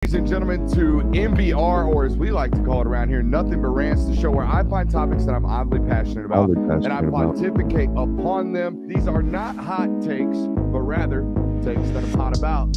Ladies and gentlemen, to MBR, or as we like to call it around here, Nothing But Rants, the show where I find topics that I'm oddly passionate about and I pontificate upon them. These are not hot takes, but rather takes that I'm hot about.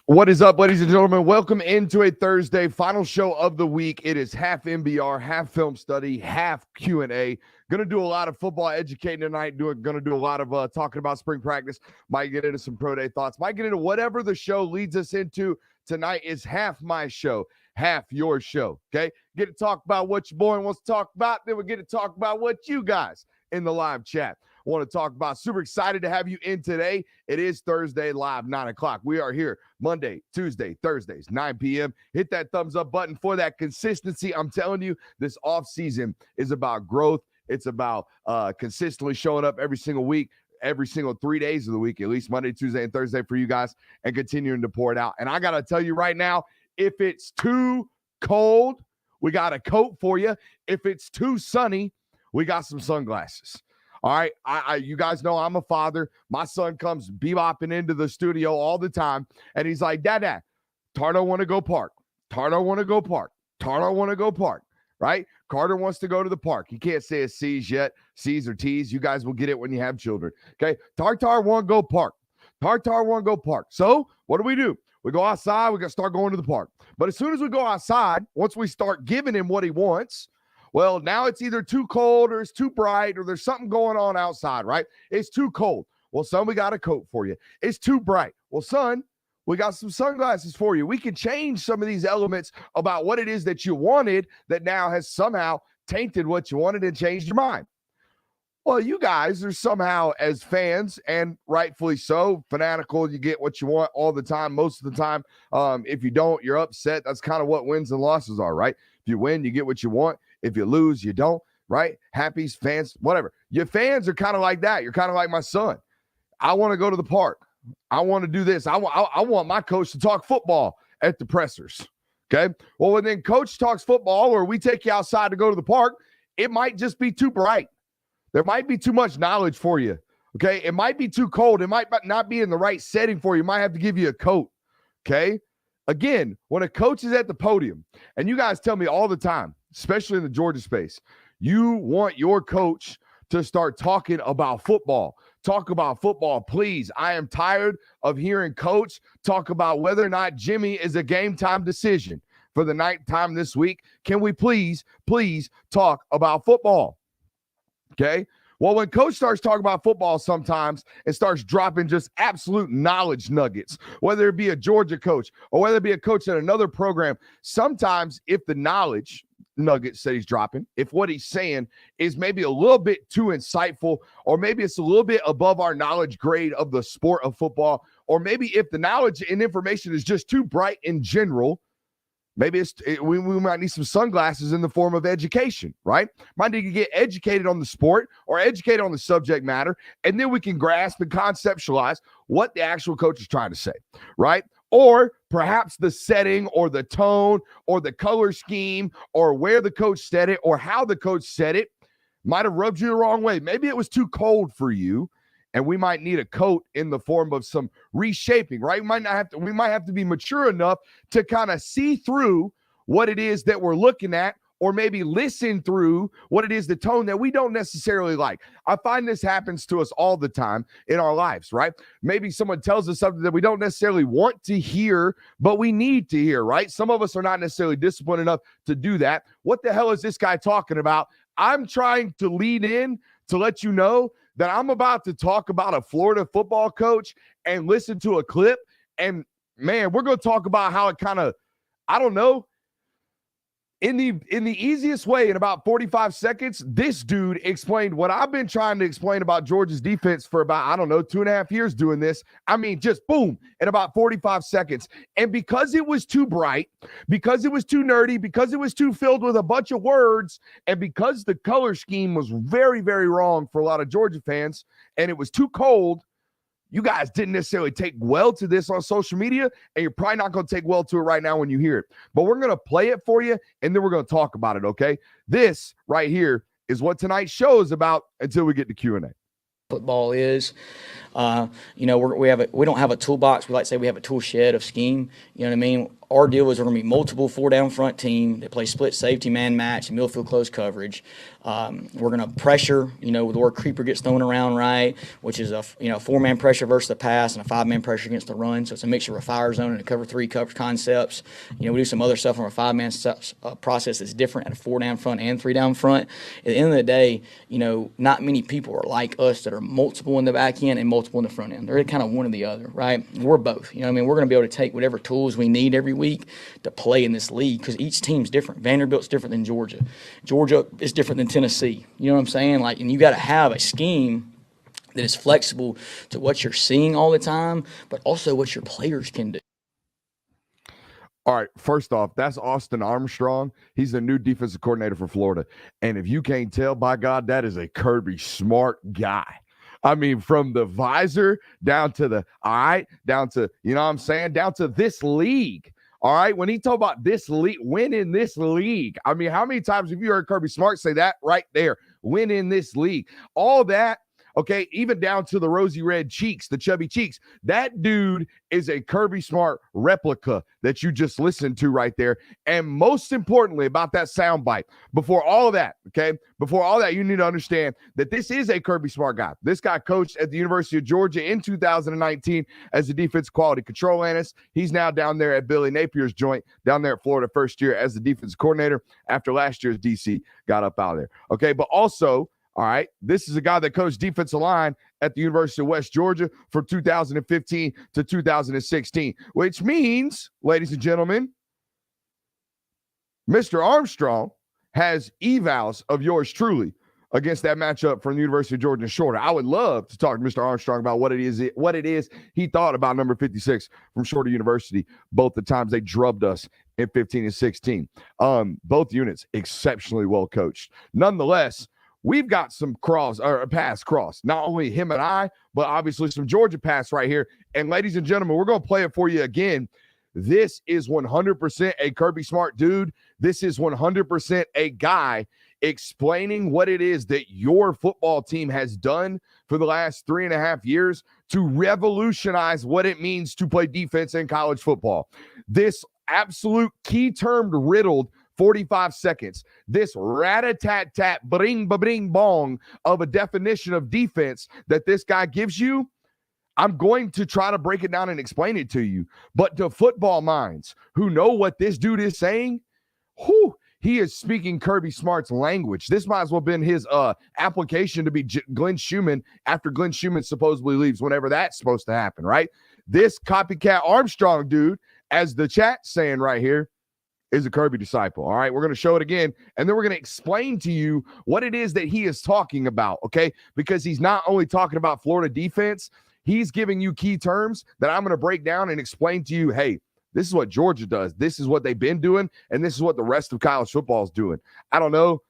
What is up, ladies and gentlemen? Welcome into a Thursday, final show of the week. It is half MBR, half film study, half Q&A. Going to do a lot of football educating tonight. Going to do a lot of talking about spring practice. Might get into some pro day thoughts. Might get into whatever the show leads us into. Tonight is half my show, half your show, okay? Get to talk about what your boy wants to talk about. Then we get to talk about what you guys in the live chat want to talk about. Super excited to have you in today. It is Thursday live, 9 o'clock. We are here Monday, Tuesday, Thursdays, 9 p.m. Hit that thumbs up button for that consistency. I'm telling you, this off season is about growth. It's about consistently showing up every single week, every single 3 days of the week, at least Monday, Tuesday, and Thursday for you guys, and continuing to pour it out. And I got to tell you right now, if it's too cold, we got a coat for you. If it's too sunny, we got some sunglasses. All right, you guys know I'm a father. My son comes bebopping into the studio all the time, and he's like, Dad, Tardo want to go park. Tardo want to go park. Tardo want to go park, right? Carter wants to go to the park. He can't say a C's yet, C's or T's. You guys will get it when you have children, okay? Tartar want to go park. Tartar want to go park. So what do? We go outside. We got to start going to the park. But as soon as we go outside, once we start giving him what he wants, well, now it's either too cold or it's too bright or there's something going on outside, right? It's too cold. Well, son, we got a coat for you. It's too bright. Well, son, we got some sunglasses for you. We can change some of these elements about what it is that you wanted that now has somehow tainted what you wanted and changed your mind. Well, you guys are somehow, as fans, and rightfully so, fanatical. You get what you want all the time, most of the time. If you don't, you're upset. That's kind of what wins and losses are, right? If you win, you get what you want. If you lose, you don't, right? Happies, fans, whatever. Your fans are kind of like that. You're kind of like my son. I want to go to the park. I want to do this. I want my coach to talk football at the pressers, okay? Well, when then coach talks football or we take you outside to go to the park, it might just be too bright. There might be too much knowledge for you, okay? It might be too cold. It might not be in the right setting for you. It might have to give you a coat, okay? Again, when a coach is at the podium, and you guys tell me all the time, especially in the Georgia space, you want your coach to start talking about football. Talk about football, please. I am tired of hearing coach talk about whether or not Jimmy is a game time decision for the night time this week. Can we please talk about football? Okay. Well, when coach starts talking about football sometimes and starts dropping just absolute knowledge nuggets, whether it be a Georgia coach or whether it be a coach at another program, sometimes if the knowledge nuggets that he's dropping, if what he's saying is maybe a little bit too insightful, or maybe it's a little bit above our knowledge grade of the sport of football, or maybe if the knowledge and information is just too bright in general, maybe we might need some sunglasses in the form of education, right? Might need to get educated on the sport or educated on the subject matter, and then we can grasp and conceptualize what the actual coach is trying to say, right? Or perhaps the setting or the tone or the color scheme or where the coach said it or how the coach said it might have rubbed you the wrong way. Maybe it was too cold for you, and we might need a coat in the form of some reshaping, right? We might have to be mature enough to kind of see through what it is that we're looking at, or maybe listen through what it is, the tone that we don't necessarily like. I find this happens to us all the time in our lives, right? Maybe someone tells us something that we don't necessarily want to hear, but we need to hear, right? Some of us are not necessarily disciplined enough to do that. What the hell is this guy talking about? I'm trying to lead in to let you know that I'm about to talk about a Florida football coach and listen to a clip. And man, we're going to talk about how it kind of, I don't know, in the easiest way, in about 45 seconds, this dude explained what I've been trying to explain about Georgia's defense for about, 2.5 years doing this. I mean, just boom, in about 45 seconds. And because it was too bright, because it was too nerdy, because it was too filled with a bunch of words, and because the color scheme was very, very wrong for a lot of Georgia fans, and it was too cold, you guys didn't necessarily take well to this on social media, and you're probably not going to take well to it right now when you hear it. But we're going to play it for you, and then we're going to talk about it, okay? This right here is what tonight's show is about until we get to Q&A. Football is. We don't have a toolbox. We like to say we have a tool shed of scheme. You know what I mean? Our deal is we're going to be multiple four-down front team that play split safety, man match, and middle field close coverage. We're going to pressure, the word creeper gets thrown around, right, which is a four-man pressure versus the pass and a five-man pressure against the run. So it's a mixture of a fire zone and a cover three coverage concepts. We do some other stuff on a five-man process that's different at a four-down front and three-down front. At the end of the day, not many people are like us that are multiple in the back end and multiple in the front end. They're kind of one or the other, right? We're both. We're going to be able to take whatever tools we need every week to play in this league because each team's different. Vanderbilt's different than Georgia. Georgia is different than Tennessee. You know what I'm saying? And you got to have a scheme that is flexible to what you're seeing all the time, but also what your players can do. All right, first off, that's Austin Armstrong. He's the new defensive coordinator for Florida. And if you can't tell, by God, that is a Kirby Smart guy. I mean, from the visor down to down to this league. All right, when he talk about this league, win in this league. I mean, how many times have you heard Kirby Smart say that right there? Win in this league. All that, okay, even down to the rosy red cheeks, the chubby cheeks. That dude is a Kirby Smart replica that you just listened to right there. And most importantly about that soundbite, before all of that, you need to understand that this is a Kirby Smart guy. This guy coached at the University of Georgia in 2019 as a defense quality control analyst. He's now down there at Billy Napier's joint, down there at Florida first year as the defensive coordinator after last year's DC got up out of there. Okay, but also, all right, this is a guy that coached defensive line at the University of West Georgia from 2015 to 2016, which means, ladies and gentlemen, Mr. Armstrong has evals of yours truly against that matchup from the University of Georgia and Shorter. I would love to talk to Mr. Armstrong about what it is he thought about number 56 from Shorter University, both the times they drubbed us in 15 and 16. Both units exceptionally well coached. Nonetheless, we've got some pass cross. Not only him and I, but obviously some Georgia pass right here. And ladies and gentlemen, we're going to play it for you again. This is 100% a Kirby Smart dude. This is 100% a guy explaining what it is that your football team has done for the last 3.5 years to revolutionize what it means to play defense in college football. This absolute key term riddled 45 seconds. This rat-a-tat-tat, bring-ba-bring-bong of a definition of defense that this guy gives you, I'm going to try to break it down and explain it to you. But to football minds who know what this dude is saying, he is speaking Kirby Smart's language. This might as well have been his application to be Glenn Schumann after Glenn Schumann supposedly leaves, whenever that's supposed to happen, right? This copycat Armstrong dude, as the chat's saying right here, is a Kirby disciple. All right, we're going to show it again, and then we're going to explain to you what it is that he is talking about, okay? Because he's not only talking about Florida defense, he's giving you key terms that I'm going to break down and explain to you, hey, this is what Georgia does. This is what they've been doing, and this is what the rest of college football is doing. I don't know,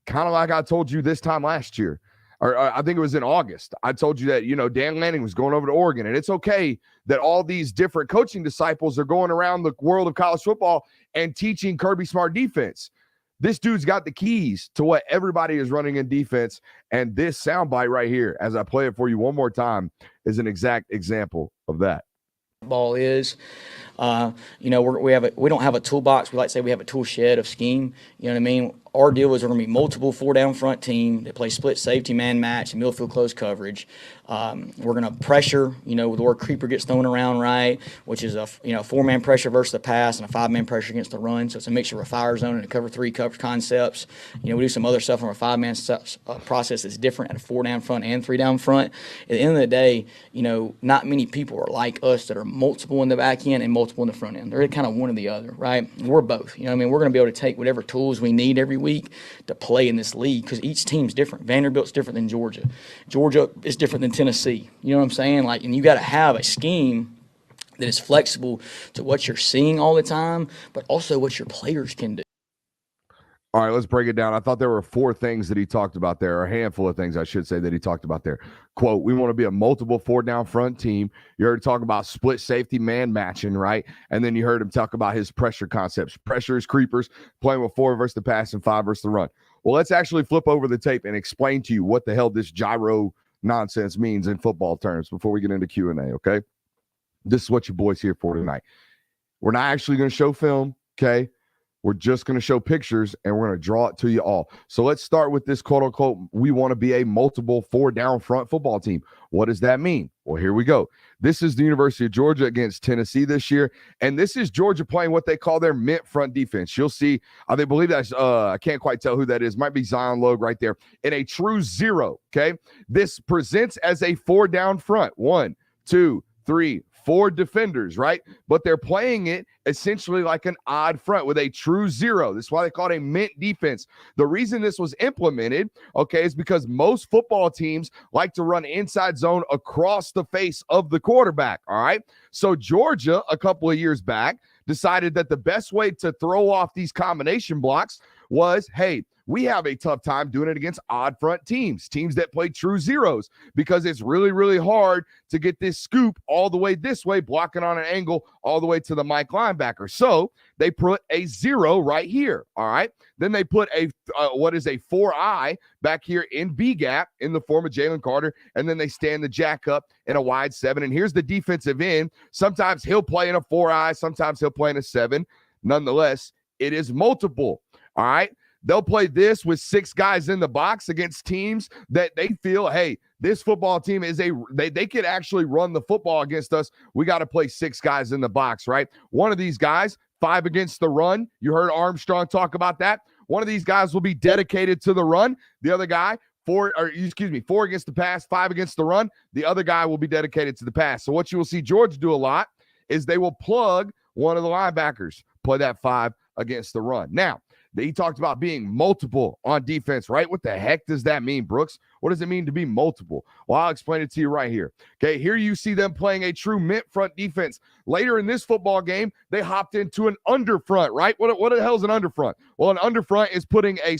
kind of like I told you this time last year, or I think it was in August. I told you that, Dan Lanning was going over to Oregon, and it's okay that all these different coaching disciples are going around the world of college football and teaching Kirby Smart defense. This dude's got the keys to what everybody is running in defense, and this soundbite right here, as I play it for you one more time, is an exact example of that. Ball is. We don't have a toolbox. We like to say we have a tool shed of scheme. You know what I mean? Our deal is we're going to be multiple four-down front team that play split safety, man match, and middle field close coverage. We're going to pressure, the word creeper gets thrown around, right, which is a four-man pressure versus the pass and a five-man pressure against the run. So it's a mixture of a fire zone and a cover three coverage concepts. We do some other stuff on a five-man process that's different at a four-down front and three-down front. At the end of the day, not many people are like us that are multiple in the back end and multiple in the front end. They're kind of one or the other, right? We're both. We're going to be able to take whatever tools we need every week to play in this league because each team's different. Vanderbilt's different than Georgia. Georgia is different than Tennessee. You know what I'm saying? And you got to have a scheme that is flexible to what you're seeing all the time, but also what your players can do. All right, let's break it down. I thought there were 4 things that he talked about there, or a handful of things, I should say, that he talked about there. Quote, we want to be a multiple 4-down front team. You heard him talk about split safety man matching, right? And then you heard him talk about his pressure concepts. Pressures, creepers, playing with 4 versus the pass and 5 versus the run. Well, let's actually flip over the tape and explain to you what the hell this gyro nonsense means in football terms before we get into Q&A, okay? This is what your boy's here for tonight. We're not actually going to show film, okay? We're just going to show pictures, and we're going to draw it to you all. So let's start with this quote-unquote, we want to be a multiple 4-down front football team. What does that mean? Well, here we go. This is the University of Georgia against Tennessee this year, and this is Georgia playing what they call their mint front defense. You'll see, they believe that's, I can't quite tell who that is. Might be Zion Logue right there. In a true zero, okay? This presents as a 4-down front. 1, 2, 3, 4 defenders, right? But they're playing it essentially like an odd front with a true zero. That's why they call it a mint defense. The reason this was implemented, okay, is because most football teams like to run inside zone across the face of the quarterback, all right? So Georgia, a couple of years back, decided that the best way to throw off these combination blocks was, hey, we have a tough time doing it against odd front teams that play true zeros, because it's really, really hard to get this scoop all the way this way, blocking on an angle all the way to the Mike linebacker. So they put a 0 right here, all right? Then they put a, what is a 4-eye back here in B gap in the form of Jalen Carter, and then they stand the jack up in a wide 7. And here's the defensive end. Sometimes he'll play in a 4-eye, sometimes he'll play in a 7. Nonetheless, it is multiple, all right? They'll play this with 6 guys in the box against teams that they feel, hey, this football team is they could actually run the football against us. We got to play 6 guys in the box, right? One of these guys, 5 against the run. You heard Armstrong talk about that. One of these guys will be dedicated to the run. The other guy, 4 against the pass, 5 against the run. The other guy will be dedicated to the pass. So what you will see Georgia do a lot is they will plug one of the linebackers, play that 5 against the run. Now, he talked about being multiple on defense, right? What the heck does that mean, Brooks? What does it mean to be multiple? Well, I'll explain it to you right here. Okay, here you see them playing a true mint front defense. Later in this football game, they hopped into an under front, right? What the hell is an under front? Well, an under front is putting a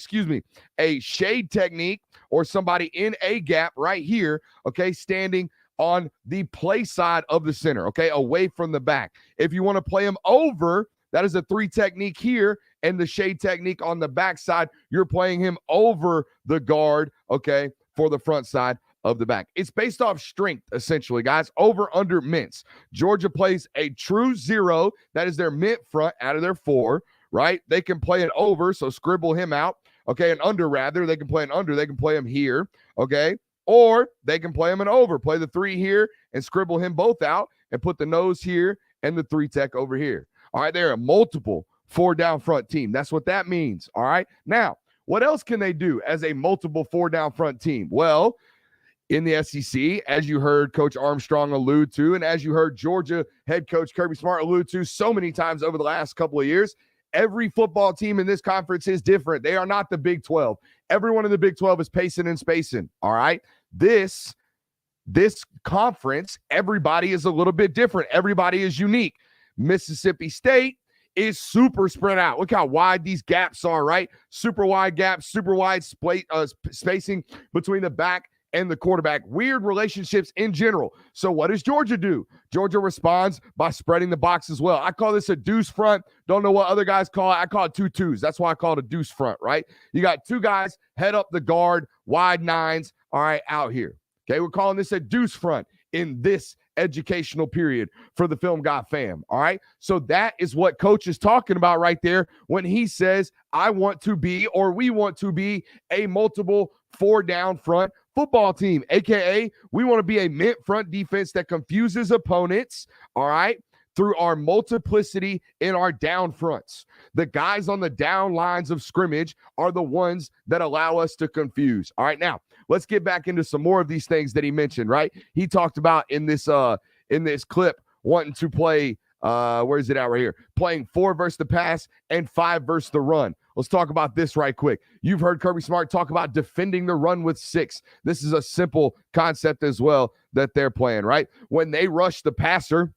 shade technique or somebody in a gap right here, okay, standing on the play side of the center, okay, away from the back. If you want to play them over, that is a 3 technique here, and the shade technique on the backside, you're playing him over the guard, okay, for the front side of the back. It's based off strength, essentially, guys. Over, under, mints. Georgia plays a true 0. That is their mint front out of their 4, right? They can play it over, so scribble him out. Okay, an under, rather. They can play an under. They can play him here, okay? Or they can play him an over. Play the 3 here and scribble him both out and put the nose here and the 3 tech over here. All right, they're a multiple 4-down front team. That's what that means, all right? Now, what else can they do as a multiple 4-down front team? Well, in the SEC, as you heard Coach Armstrong allude to, and as you heard Georgia head coach Kirby Smart allude to so many times over the last couple of years, every football team in this conference is different. They are not the Big 12. Everyone in the Big 12 is pacing and spacing, all right? This conference, everybody is a little bit different. Everybody is unique. Mississippi State is super spread out. Look how wide these gaps are, right? Super wide gaps, super wide spacing between the back and the quarterback. Weird relationships in general. So what does Georgia do? Georgia responds by spreading the box as well. I call this a deuce front. Don't know what other guys call it. I call it 2 twos. That's why I call it a deuce front, right? You got 2 guys head up the guard, wide 9s, all right, out here. Okay, we're calling this a deuce front in this educational period for the Film Guy fam, all right? So that is what Coach is talking about right there when he says, I want to be, or we want to be, a multiple 4-down front football team, a.k.a. we want to be a mint front defense that confuses opponents, all right, through our multiplicity in our down fronts. The guys on the down lines of scrimmage are the ones that allow us to confuse. All right, now, let's get back into some more of these things that he mentioned, right? He talked about in this clip wanting to play, where is it at right here? Playing 4 versus the pass and 5 versus the run. Let's talk about this right quick. You've heard Kirby Smart talk about defending the run with 6. This is a simple concept as well that they're playing, right? When they rush the passer,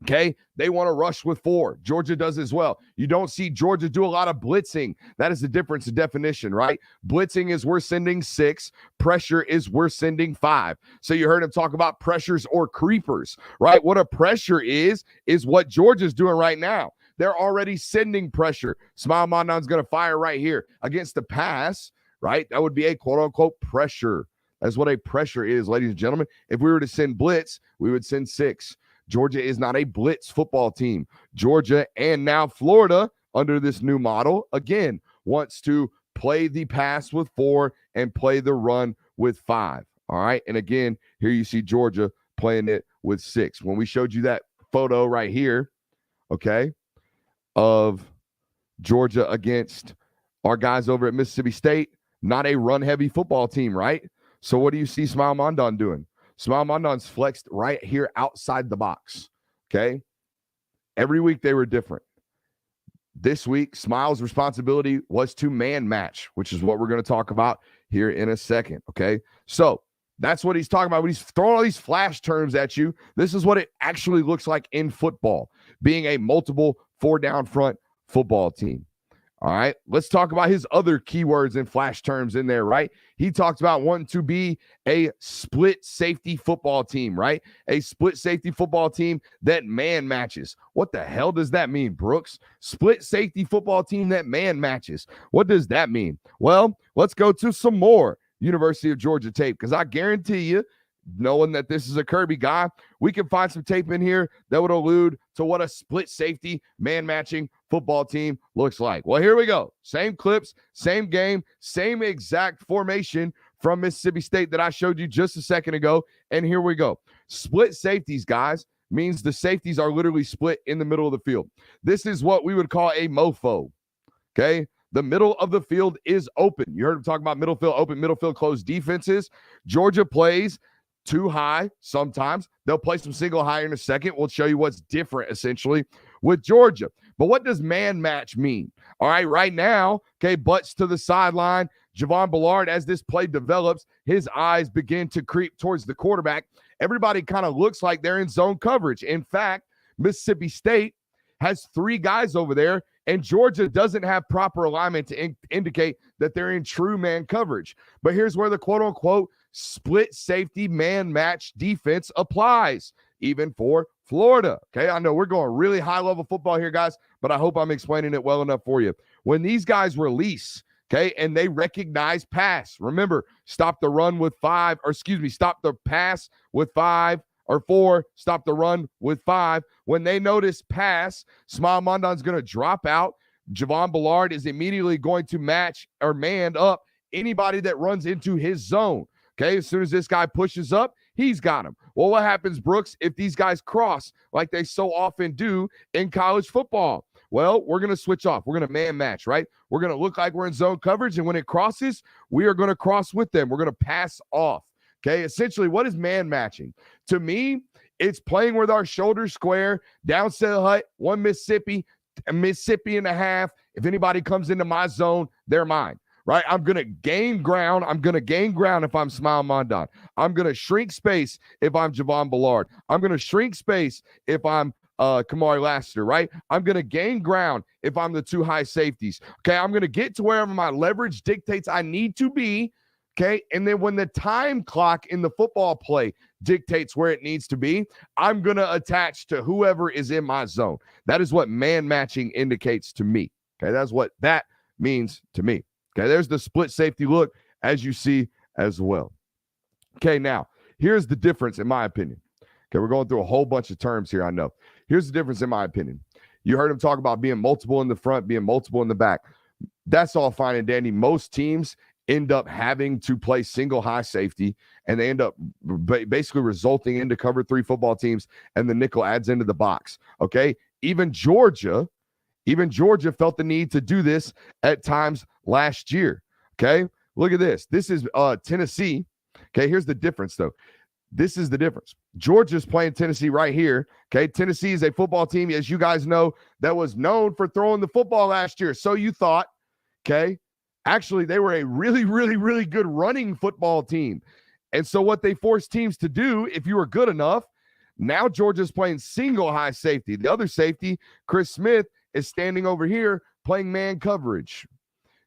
Okay, they want to rush with 4. Georgia does as well. You don't see Georgia do a lot of blitzing. That is the difference in definition, right? Blitzing is we're sending 6. Pressure is we're sending 5. So you heard him talk about pressures or creepers, right? What a pressure is what Georgia's doing right now. They're already sending pressure. Smile Mondon's going to fire right here against the pass, right? That would be a quote-unquote pressure. That's what a pressure is, ladies and gentlemen. If we were to send blitz, we would send 6. Georgia is not a blitz football team. Georgia and now Florida, under this new model, again, wants to play the pass with 4 and play the run with 5. All right. And again, here you see Georgia playing it with 6. When we showed you that photo right here, okay, of Georgia against our guys over at Mississippi State, not a run-heavy football team, right? So what do you see Smile Mondon doing? Smile Mondon's flexed right here outside the box, okay? Every week they were different. This week, Smile's responsibility was to man match, which is what we're going to talk about here in a second, okay? So that's what he's talking about. When he's throwing all these flash terms at you, this is what it actually looks like in football, being a multiple 4-down front football team. All right, let's talk about his other keywords and flash terms in there, right? He talks about wanting to be a split safety football team, right? A split safety football team that man matches. What the hell does that mean, Brooks? Split safety football team that man matches. What does that mean? Well, let's go to some more University of Georgia tape, because I guarantee you, knowing that this is a Kirby guy, we can find some tape in here that would allude to what a split safety man matching football team looks like. Well, here we go. Same clips, same game, same exact formation from Mississippi State that I showed you just a second ago. And here we go. Split safeties, guys, means the safeties are literally split in the middle of the field. This is what we would call a mofo. Okay. The middle of the field is open. You heard him talk about middle field open, middle field closed defenses. Georgia plays 2 high sometimes. They'll play some single high in a second. We'll show you what's different essentially with Georgia. But what does man match mean? All right, right now, okay, butts to the sideline. Javon Ballard, as this play develops, his eyes begin to creep towards the quarterback. Everybody kind of looks like they're in zone coverage. In fact, Mississippi State has 3 guys over there, and Georgia doesn't have proper alignment to indicate that they're in true man coverage. But here's where the quote-unquote split safety man match defense applies, even for Florida. Okay, I know we're going really high-level football here, guys, but I hope I'm explaining it well enough for you. When these guys release, okay, and they recognize pass, remember, stop the run with 5, or excuse me, stop the pass with 5 or 4, stop the run with 5. When they notice pass, Smile Mondon's going to drop out. Javon Ballard is immediately going to match or man up anybody that runs into his zone. Okay, as soon as this guy pushes up, he's got him. Well, what happens, Brooks, if these guys cross like they so often do in college football? Well, we're going to switch off. We're going to man match, right? We're going to look like we're in zone coverage, and when it crosses, we are going to cross with them. We're going to pass off. Okay, essentially, what is man matching? To me, it's playing with our shoulders square, down center hut, 1 Mississippi, a Mississippi and a half. If anybody comes into my zone, they're mine. Right? I'm going to gain ground. I'm going to gain ground if I'm Smile Mondon. I'm going to shrink space if I'm Javon Ballard. I'm going to shrink space if I'm Kamari Lassiter, right? I'm going to gain ground if I'm the 2 high safeties. Okay, I'm going to get to wherever my leverage dictates I need to be, okay? And then when the time clock in the football play dictates where it needs to be, I'm going to attach to whoever is in my zone. That is what man matching indicates to me, okay? That's what that means to me. Okay, there's the split safety look, as you see as well. Okay, now, here's the difference, in my opinion. Okay, we're going through a whole bunch of terms here, I know. Here's the difference, in my opinion. You heard him talk about being multiple in the front, being multiple in the back. That's all fine and dandy. Most teams end up having to play single high safety, and they end up basically resulting into cover 3 football teams, and the nickel adds into the box. Okay, even Georgia felt the need to do this at times last year. Okay, look at this. This is Tennessee. Okay, here's the difference, though. This is the difference. Georgia's playing Tennessee right here. Okay, Tennessee is a football team, as you guys know, that was known for throwing the football last year. So you thought, okay, actually, they were a really, really, really good running football team. And so what they forced teams to do, if you were good enough, Now Georgia's playing single high safety. The other safety, Chris Smith, is standing over here playing man coverage.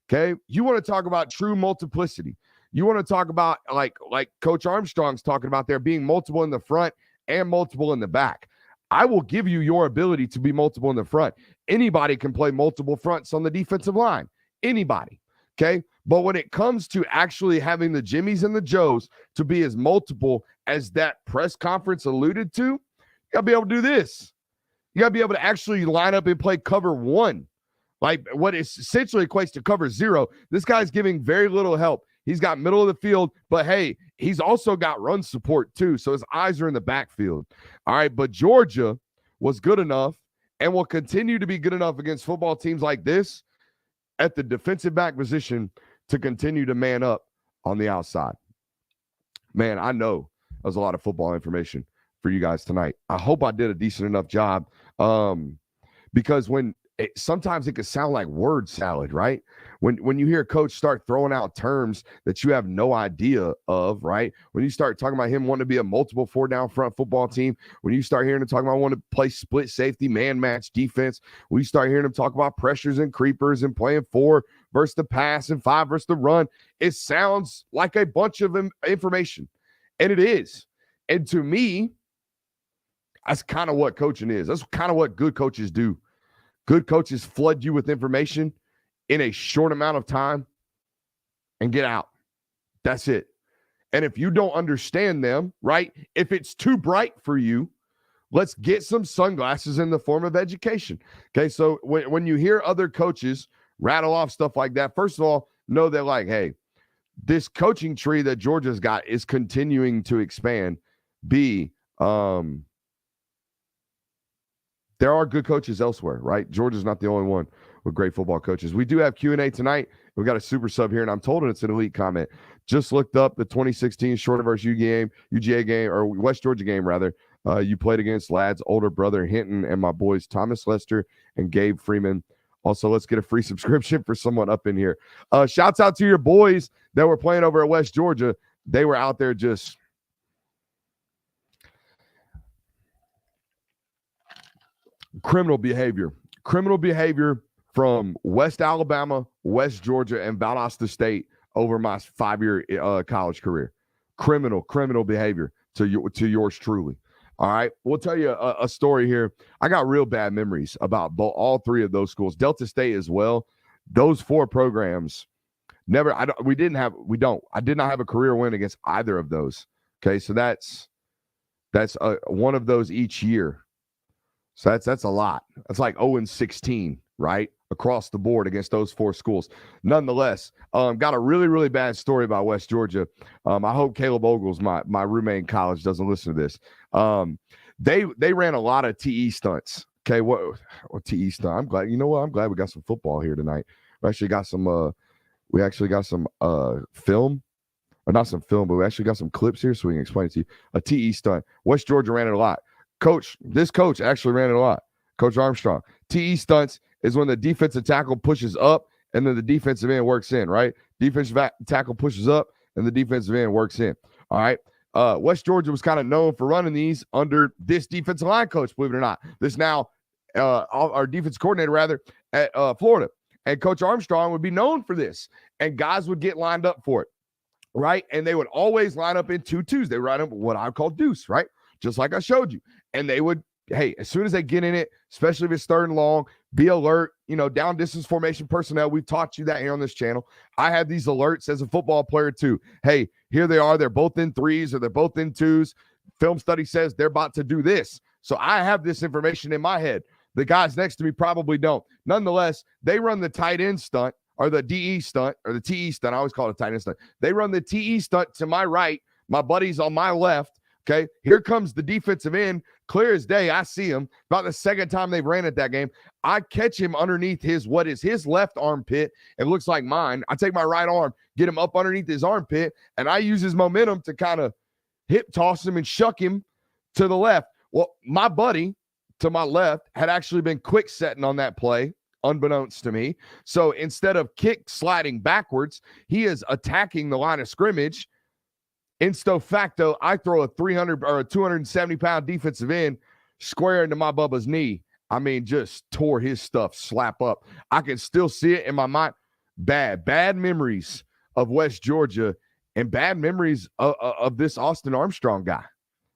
Okay, you want to talk about true multiplicity. You want to talk about like Coach Armstrong's talking about there being multiple in the front and multiple in the back. I will give you your ability to be multiple in the front. Anybody can play multiple fronts on the defensive line. Anybody. Okay. But when it comes to actually having the Jimmies and the Joes to be as multiple as that press conference alluded to, you got to be able to do this. You got to be able to actually line up and play cover one. Like what is essentially equates to cover zero. This guy's giving very little help. He's got middle of the field, but hey, he's also got run support too. So his eyes are in the backfield. All right, but Georgia was good enough and will continue to be good enough against football teams like this at the defensive back position to continue to man up on the outside. Man, I know that was a lot of football information for you guys tonight. I hope I did a decent enough job because sometimes it can sound like word salad, right? When you hear a coach start throwing out terms that you have no idea of, right? When you start talking about him wanting to be a multiple 4-down front football team, when you start hearing him talk about wanting to play split safety, man match defense, when you start hearing him talk about pressures and creepers and playing 4 versus the pass and 5 versus the run, it sounds like a bunch of information, and it is. And to me, that's kind of what coaching is. That's kind of what good coaches do. Good coaches flood you with information in a short amount of time and get out. That's it. And if you don't understand them, right, if it's too bright for you, let's get some sunglasses in the form of education. Okay, so when you hear other coaches rattle off stuff like that, first of all, know that like, hey, this coaching tree that Georgia's got is continuing to expand. B, there are good coaches elsewhere, right? Georgia's not the only one with great football coaches. We do have Q&A tonight. We've got a super sub here, and I'm told it's an elite comment. Just looked up the 2016 Shorter versus UGA game, or West Georgia game, rather. You played against Ladd's older brother, Hinton, and my boys, Thomas Lester and Gabe Freeman. Also, let's get a free subscription for someone up in here. Shouts out to your boys that were playing over at West Georgia. They were out there just criminal behavior from West Alabama, West Georgia, and Valdosta State over my 5-year college career. Criminal behavior to yours truly. All right, we'll tell you a story here. I got real bad memories about all 3 of those schools, Delta State as well. Those 4 programs I did not have a career win against either of those. Okay, so that's one of those each year. So that's a lot. That's like 0-16, right? Across the board against those 4 schools. Nonetheless, got a really, really bad story about West Georgia. I hope Caleb Ogles, my roommate in college, doesn't listen to this. They ran a lot of TE stunts. Okay, what TE stunt? I'm glad. You know what? I'm glad we got some football here tonight. We actually got some film. Or not some film, but we actually got some clips here so we can explain it to you. A TE stunt. West Georgia ran it a lot. This coach actually ran it a lot. Coach Armstrong. TE stunts is when the defensive tackle pushes up and then the defensive end works in, right? Defensive tackle pushes up and the defensive end works in. All right. West Georgia was kind of known for running these under this defensive line coach, believe it or not. This now, our defense coordinator, rather, at Florida. And Coach Armstrong would be known for this. And guys would get lined up for it, right? And they would always line up in 2-2s. They would line up what I call deuce, right? Just like I showed you. And they would, hey, as soon as they get in it, especially if it's 3rd and long, be alert, down distance formation personnel. We've taught you that here on this channel. I have these alerts as a football player too. Hey, here they are. They're both in 3s or they're both in 2s. Film study says they're about to do this. So I have this information in my head. The guys next to me probably don't. Nonetheless, they run the tight end stunt or the DE stunt or the TE stunt. I always call it a tight end stunt. They run the TE stunt to my right. My buddy's on my left. Okay, here comes the defensive end, clear as day. I see him. About the second time they've ran it that game, I catch him underneath his left armpit. It looks like mine. I take my right arm, get him up underneath his armpit, and I use his momentum to kind of hip toss him and shuck him to the left. Well, my buddy to my left had actually been quick setting on that play, unbeknownst to me. So instead of kick sliding backwards, he is attacking the line of scrimmage Insto facto, I throw a 300 or a 270-pound defensive end square into my Bubba's knee. I mean, just tore his stuff slap up. I can still see it in my mind. Bad memories of West Georgia and bad memories of this Austin Armstrong guy.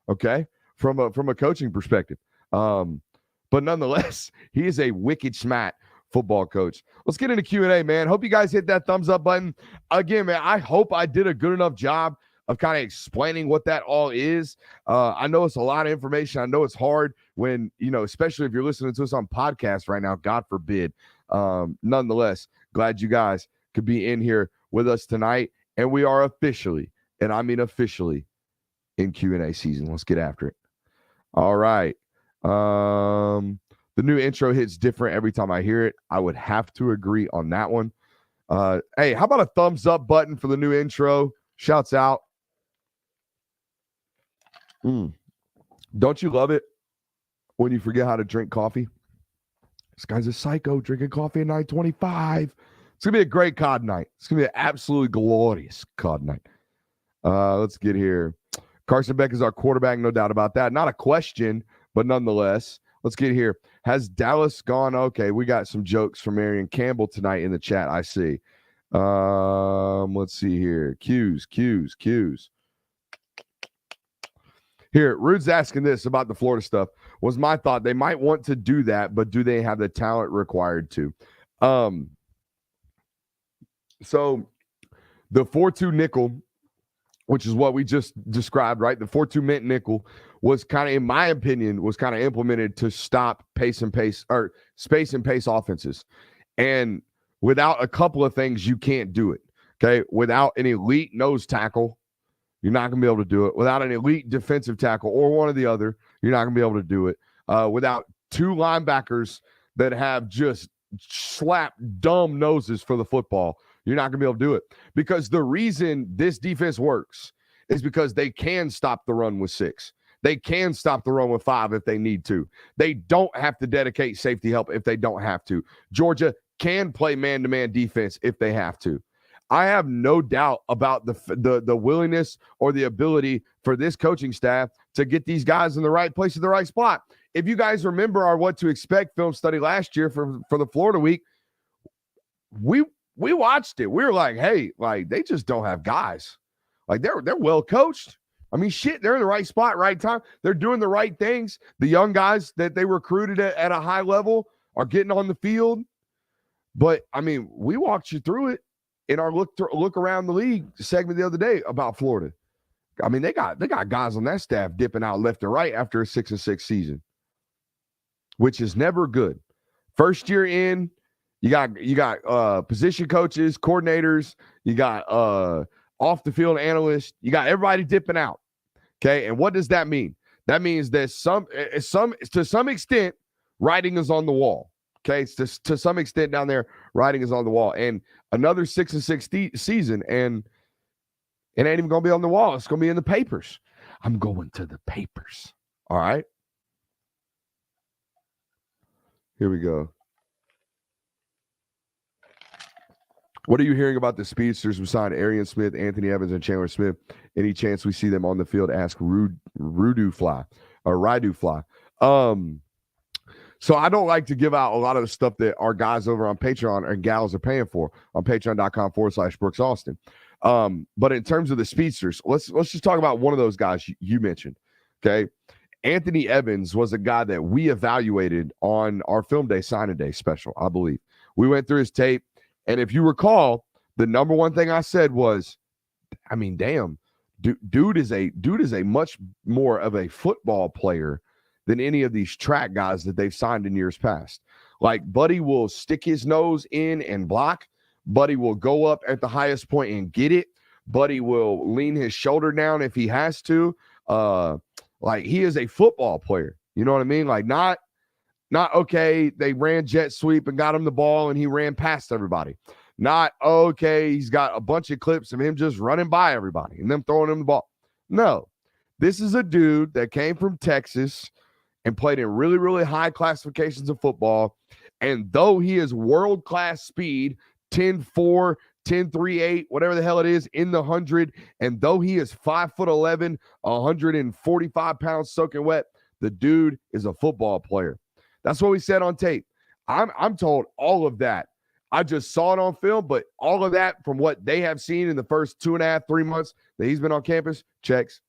Okay, from a coaching perspective. But nonetheless, he is a wicked smart football coach. Let's get into Q&A, man. Hope you guys hit that thumbs up button. Again, man, I hope I did a good enough job of kind of explaining what that all is. I know it's a lot of information. I know it's hard when, especially if you're listening to us on podcast right now, God forbid. Nonetheless, glad you guys could be in here with us tonight. And we are officially, and I mean officially, in Q&A season. Let's get after it. All right. The new intro hits different every time I hear it. I would have to agree on that one. Hey, how about a thumbs up button for the new intro? Shouts out. Don't you love it when you forget how to drink coffee? This guy's a psycho drinking coffee at 9:25. It's going to be a great COD night. It's going to be an absolutely glorious COD night. Let's get here. Carson Beck is our quarterback, no doubt about that. Not a question, but nonetheless, let's get here. Has Dallas gone? Okay, we got some jokes from Marion Campbell tonight in the chat, I see. Let's see here. Q's. Here, Rude's asking this about the Florida stuff. Was my thought they might want to do that, but do they have the talent required to? So the 4-2 nickel, which is what we just described, right? The 4-2 mint nickel was kind of, in my opinion, was kind of implemented to stop space and pace offenses. And without a couple of things, you can't do it. Okay. Without an elite nose tackle, you're not going to be able to do it. Without an elite defensive tackle or one or the other, you're not going to be able to do it. Without two linebackers that have just slap dumb noses for the football, you're not going to be able to do it. Because the reason this defense works is because they can stop the run with 6. They can stop the run with 5 if they need to. They don't have to dedicate safety help if they don't have to. Georgia can play man-to-man defense if they have to. I have no doubt about the willingness or the ability for this coaching staff to get these guys in the right place at the right spot. If you guys remember our What to Expect film study last year for the Florida week, we watched it. We were like, hey, like they just don't have guys. Like they're well coached. I mean, shit, they're in the right spot, right time. They're doing the right things. The young guys that they recruited at a high level are getting on the field. But I mean, we walked you through it in our look around the league segment the other day about Florida. I mean, they got guys on that staff dipping out left and right after a 6-6 season, which is never good. First year in, you got position coaches, coordinators, you got off the field analysts, you got everybody dipping out. Okay, and what does that mean? That means that to some extent, writing is on the wall. Okay, to some extent down there, writing is on the wall. And another 6-6 season, and it ain't even going to be on the wall. It's going to be in the papers. I'm going to the papers. All right. Here we go. What are you hearing about the speedsters who signed Arian Smith, Anthony Evans, and Chandler Smith? Any chance we see them on the field? Ask Radu Fly. So I don't like to give out a lot of the stuff that our guys over on Patreon and gals are paying for on patreon.com/Brooks Austin. But in terms of the speedsters, let's just talk about one of those guys you mentioned. Okay. Anthony Evans was a guy that we evaluated on our film day signing day special, I believe. We went through his tape. And if you recall, the number one thing I said was, I mean, damn, dude is a much more of a football player than any of these track guys that they've signed in years past. Like, Buddy will stick his nose in and block. Buddy will go up at the highest point and get it. Buddy will lean his shoulder down if he has to. Like, he is a football player. You know what I mean? Like, not okay, they ran jet sweep and got him the ball and he ran past everybody. Not okay, he's got a bunch of clips of him just running by everybody and them throwing him the ball. No, this is a dude that came from Texas and played in really, really high classifications of football. And though he is world-class speed, 10.4, 10.38, whatever the hell it is, in the 100. And though he is 5'11", 145 pounds soaking wet, the dude is a football player. That's what we said on tape. I'm told all of that. I just saw it on film, but all of that from what they have seen in the first 2.5, 3 months that he's been on campus, checks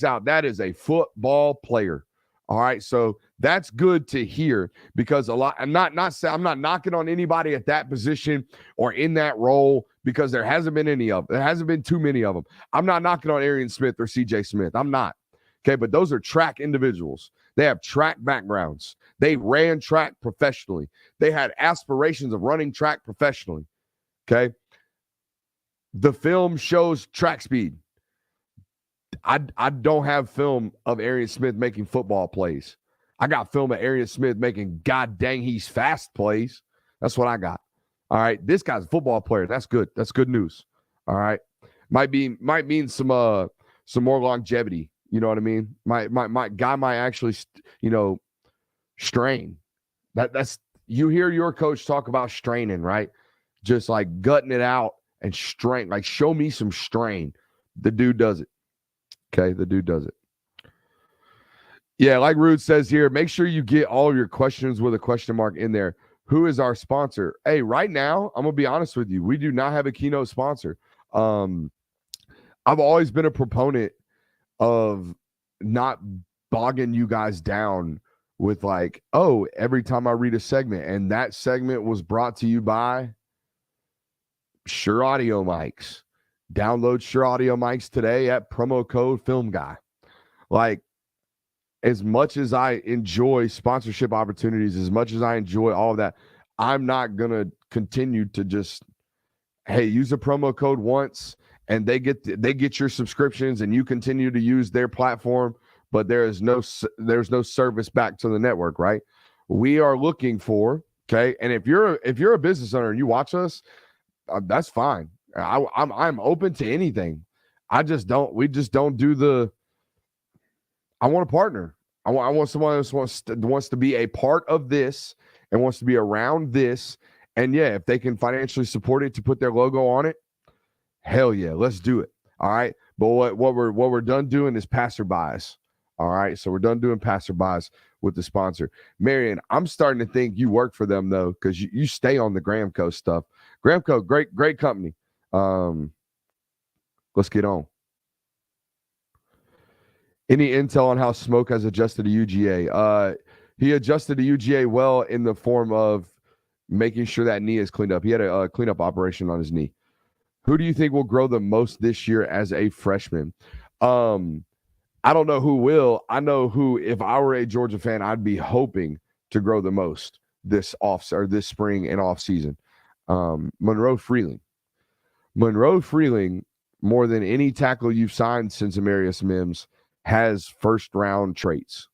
out. That is a football player. All right, so that's good to hear because I'm not knocking on anybody at that position or in that role because there hasn't been too many of them. I'm not knocking on Arian Smith or CJ Smith. I'm not. Okay, but those are track individuals. They have track backgrounds. They ran track professionally. They had aspirations of running track professionally. Okay. The film shows track speed. I don't have film of Arian Smith making football plays. I got film of Arian Smith making god dang he's fast plays. That's what I got. All right. This guy's a football player. That's good. That's good news. All right. Might mean some more longevity. You know what I mean? My guy might actually strain. That's you hear your coach talk about straining, right? Just like gutting it out and strain. Like show me some strain. The dude does it. Okay, the dude does it. Yeah, like Rude says here, make sure you get all your questions with a question mark in there. Who is our sponsor? Hey, right now, I'm going to be honest with you. We do not have a keynote sponsor. I've always been a proponent of not bogging you guys down with like, oh, every time I read a segment, and that segment was brought to you by Shure Audio Mics. Download Shure Audio Mics today at promo code Film Guy. Like, as much as I enjoy sponsorship opportunities, as much as I enjoy all of that, I'm not going to continue to just, hey, use a promo code once and they get your subscriptions and you continue to use their platform, but there's no service back to the network, right? We are looking for, okay, and if you're a business owner and you watch us, that's fine. I'm open to anything. We just don't do the. I want a partner. I want someone who wants to be a part of this and wants to be around this. And yeah, if they can financially support it to put their logo on it, hell yeah, let's do it. All right. But what we're done doing is passerbys. All right. So we're done doing passerbys with the sponsor. Marion, I'm starting to think you work for them though, because you stay on the Gramco stuff. Gramco, great company. Let's get on. Any intel on how Smoke has adjusted to UGA? He adjusted to UGA well in the form of making sure that knee is cleaned up. He had a cleanup operation on his knee. Who do you think will grow the most this year as a freshman? I don't know who will. I know who, if I were a Georgia fan, I'd be hoping to grow the most this spring and off season. Monroe Freeling. Monroe Freeling, more than any tackle you've signed since Amarius Mims, has first round traits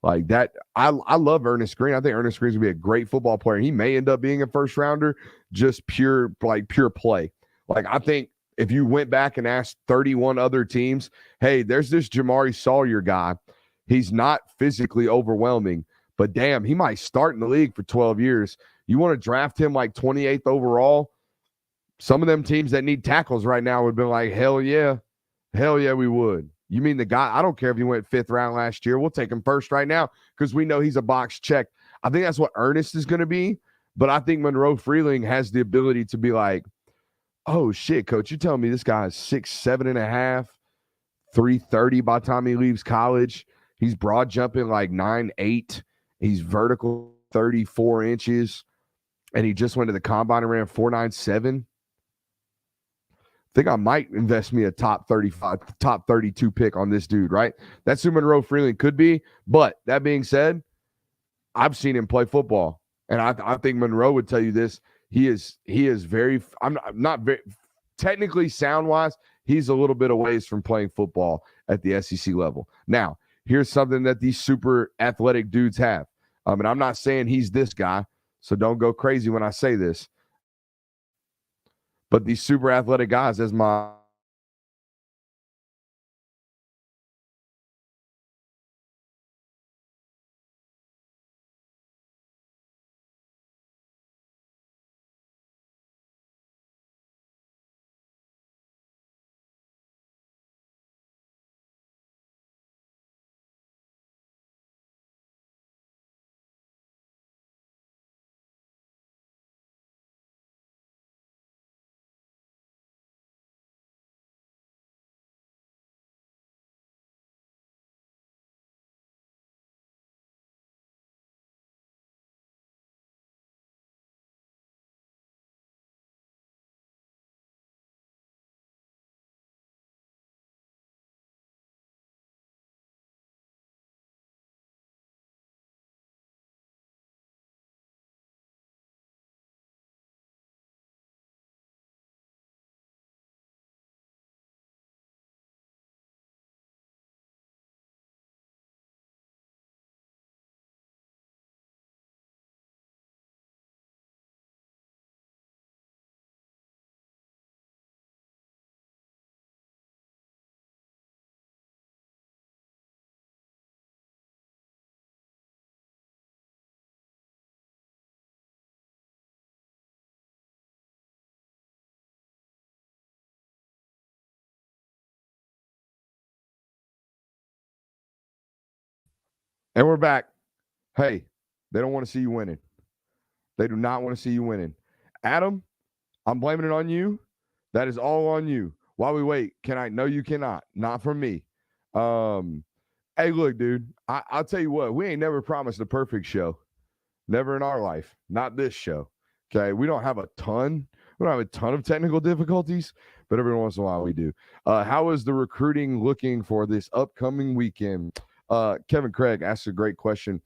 like that. I love Ernest Green. I think Ernest Green's gonna be a great football player. He may end up being a first rounder, just pure play. Like I think if you went back and asked 31 other teams, hey, there's this Jamari Sawyer guy. He's not physically overwhelming, but damn, he might start in the league for 12 years. You want to draft him like 28th overall? Some of them teams that need tackles right now would be like, hell yeah, we would. You mean the guy? I don't care if he went 5th round last year. We'll take him first right now because we know he's a box check. I think that's what Ernest is going to be. But I think Monroe Freeling has the ability to be like, oh, shit, coach, you telling me this guy is 6'7.5", 330 by the time he leaves college. He's broad jumping like 9'8". He's vertical 34 inches. And he just went to the combine and ran 4.97. Think I might invest me a top 35, top 32 pick on this dude, right? That's who Monroe Freeling could be. But that being said, I've seen him play football. And I think Monroe would tell you this. He is very, I'm not very, technically sound-wise, he's a little bit away from playing football at the SEC level. Now, here's something that these super athletic dudes have. And I'm not saying he's this guy, so don't go crazy when I say this. But these super athletic guys, as my And we're back. Hey, they don't want to see you winning. They do not want to see you winning. Adam, I'm blaming it on you. That is all on you. While we wait, can I? No, you cannot. Not from me. Hey, look, dude, I'll tell you what, we ain't never promised a perfect show. Never in our life. Not this show. Okay. We don't have a ton. We don't have a ton of technical difficulties, but every once in a while we do. How is the recruiting looking for this upcoming weekend? Kevin Craig asked a great question.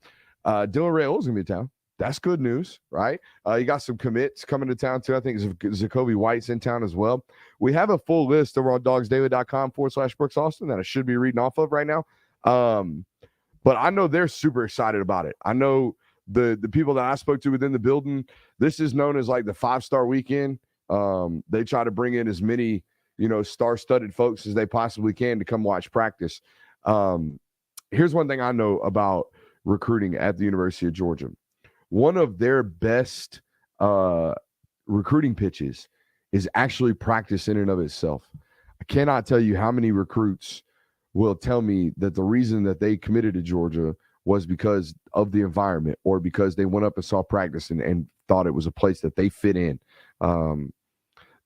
Dylan Rayola going to be in town. That's good news, right? You got some commits coming to town, too. I think Zacoby White's in town as well. We have a full list over on dogsdaily.com/Brooks Austin that I should be reading off of right now. But I know they're super excited about it. I know the people that I spoke to within the building, this is known as like the 5-star weekend. They try to bring in as many, star-studded folks as they possibly can to come watch practice. Here's one thing I know about recruiting at the University of Georgia. One of their best recruiting pitches is actually practice in and of itself. I cannot tell you how many recruits will tell me that the reason that they committed to Georgia was because of the environment or because they went up and saw practice and thought it was a place that they fit in.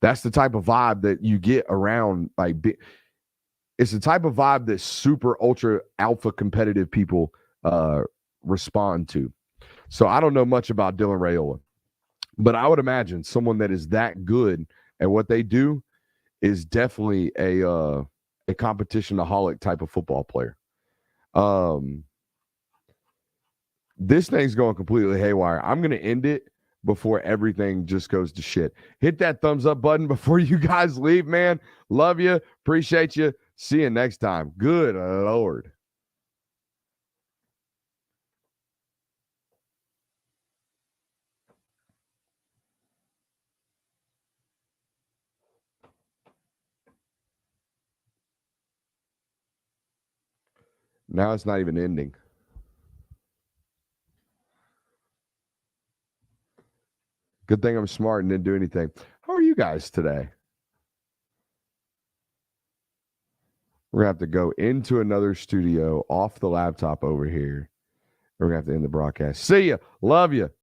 That's the type of vibe that you get around. It's the type of vibe that super ultra alpha competitive people respond to. So I don't know much about Dylan Rayola, but I would imagine someone that is that good at what they do is definitely a competition-aholic type of football player. This thing's going completely haywire. I'm going to end it before everything just goes to shit. Hit that thumbs up button before you guys leave, man. Love you. Appreciate you. See you next time. Good Lord. Now it's not even ending. Good thing I'm smart and didn't do anything. How are you guys today? We're going to have to go into another studio off the laptop over here. We're going to have to end the broadcast. See ya. Love you.